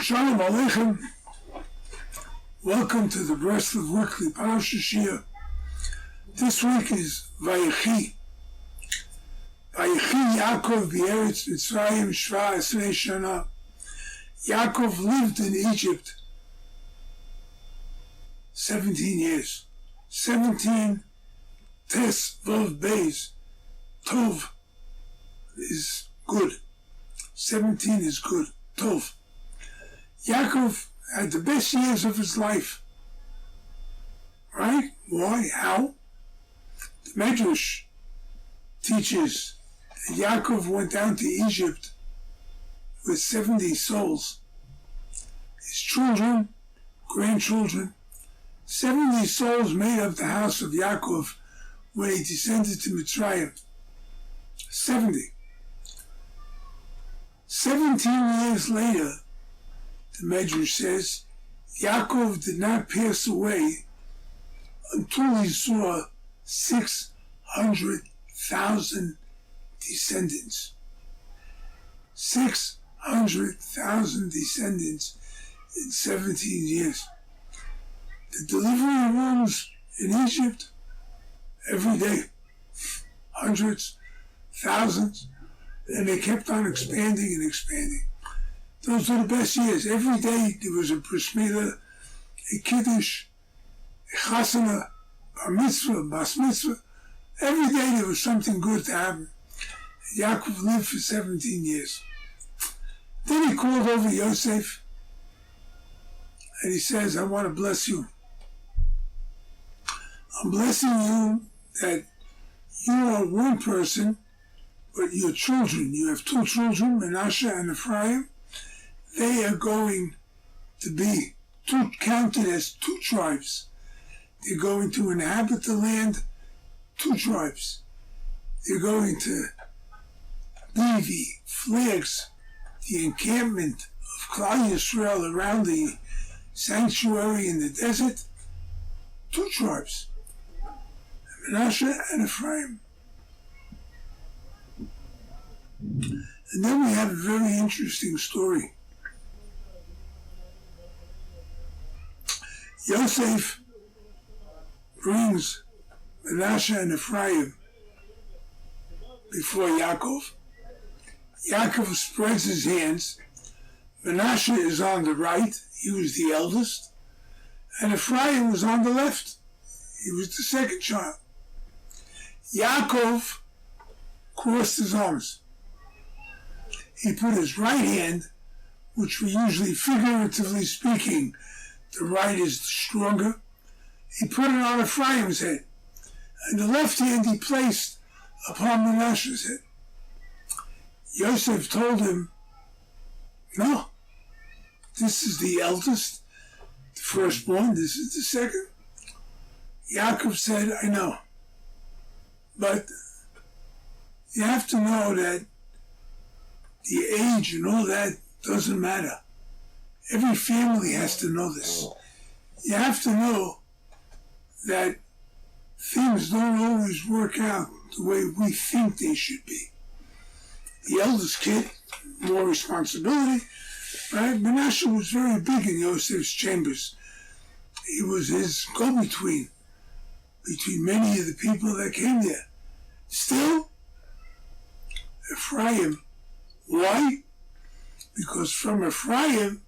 Shalom Aleichem. Welcome to the Breslov Weekly Parshat Shir. This week is Vayechi. Vayechi Yaakov b'Eretz Mitzrayim Shva Esrei Shana. Yaakov lived in Egypt 17 years. 17 Tes Vov Beis. Tov is good. 17 is good. Tov. Yaakov had the best years of his life. Right? Why? How? The Medrash teaches that Yaakov went down to Egypt with 70 souls. His children, grandchildren, 70 souls made up the house of Yaakov when he descended to Mitzrayim. 70. 17 years later, the Medrash says, Yaakov did not pass away until he saw 600,000 descendants. 600,000 descendants in 17 years. The delivery rooms in Egypt, every day, hundreds, thousands, and they kept on expanding and expanding. Those were the best years. Every day there was a bris milah, a kiddush, a chasana, bar mitzvah, bas mitzvah. Every day there was something good to happen. And Yaakov lived for 17 years. Then he called over Yosef and he says, I want to bless you. I'm blessing you that you are one person, but your children, you have two children, Menashe and Ephraim. They are going to be counted as two tribes. They're going to inhabit the land, two tribes. They're going to be the flags, the encampment of Klal Yisrael around the sanctuary in the desert. Two tribes, Menashe and Ephraim. And then we have a very interesting story. Yosef brings Menashe and Ephraim before Yaakov. Yaakov spreads his hands. Menashe is on the right. He was the eldest. And Ephraim was on the left. He was the second child. Yaakov crossed his arms. He put his right hand, which we usually, figuratively speaking, the right is stronger. He put it on Ephraim's head. And the left hand he placed upon Menashe's head. Yosef told him, no, this is the eldest, the firstborn, this is the second. Yaakov said, I know. But you have to know that the age and all that doesn't matter. Every family has to know this. You have to know that things don't always work out the way we think they should be. The eldest kid, more responsibility, right? Menashe was very big in Yosef's chambers. He was his go-between, between many of the people that came there. Still, Ephraim, why? Because from Ephraim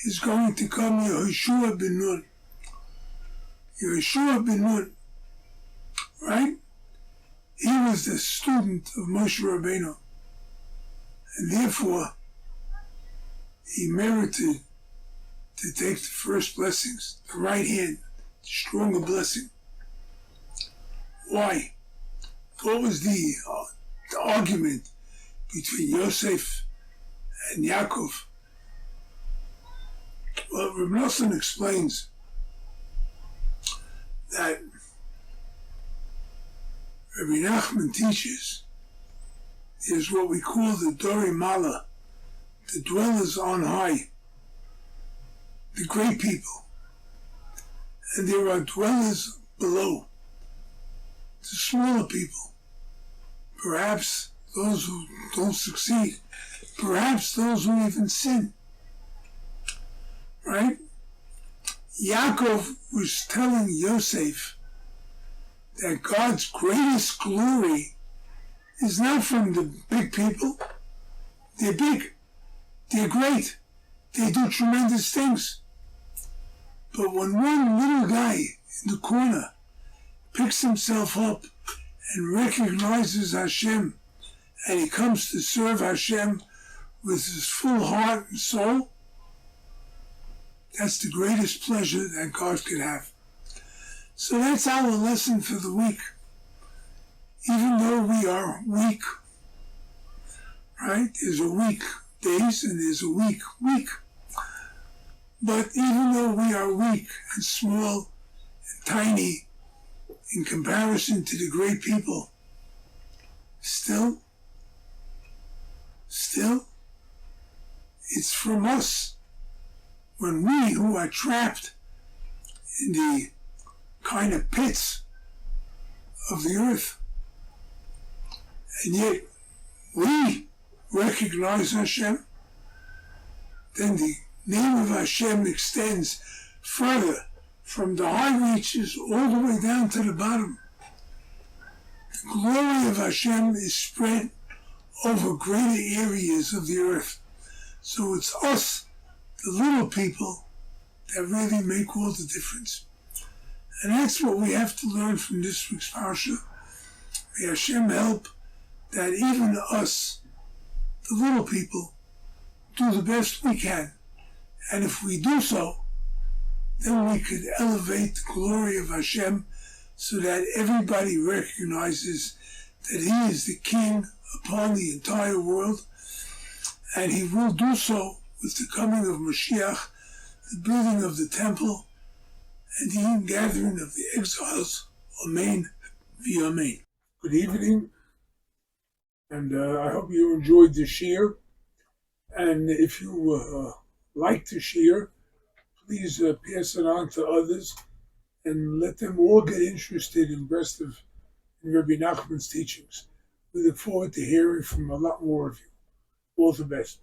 is going to come Yehoshua ben Nun. Yehoshua ben Nun, right? He was the student of Moshe Rabbeinu. And therefore, he merited to take the first blessings, the right hand, the stronger blessing. Why? What was the argument between Yosef and Yaakov? Well, Reb Nosson explains that Rabbi Nachman teaches there's what we call the Dori Mala, the dwellers on high, the great people. And there are dwellers below, the smaller people, perhaps those who don't succeed, perhaps those who even sin. right? Yaakov was telling Yosef that God's greatest glory is not from the big people. They're big. They're great. They do tremendous things. But when one little guy in the corner picks himself up and recognizes Hashem, and he comes to serve Hashem with his full heart and soul, that's the greatest pleasure that God could have. So that's our lesson for the week. Even though we are weak, right? There's a week days and there's a week. But even though we are weak and small and tiny in comparison to the great people, still, it's from us. When we who are trapped in the kind of pits of the earth, and yet we recognize Hashem, then the name of Hashem extends further from the high reaches all the way down to the bottom. The glory of Hashem is spread over greater areas of the earth. So it's us, the little people, that really make all the difference. And that's what we have to learn from this week's Parsha. May Hashem help that even us, the little people, do the best we can. And if we do so, then we could elevate the glory of Hashem so that everybody recognizes that He is the King upon the entire world, and He will do so with the coming of Mashiach, the building of the temple, and the ingathering of the exiles. Amen v'amen. Good evening, and I hope you enjoyed the shir. And if you like the shir, please pass it on to others and let them all get interested in Breslov and Rabbi Nachman's teachings. We look forward to hearing from a lot more of you. All the best.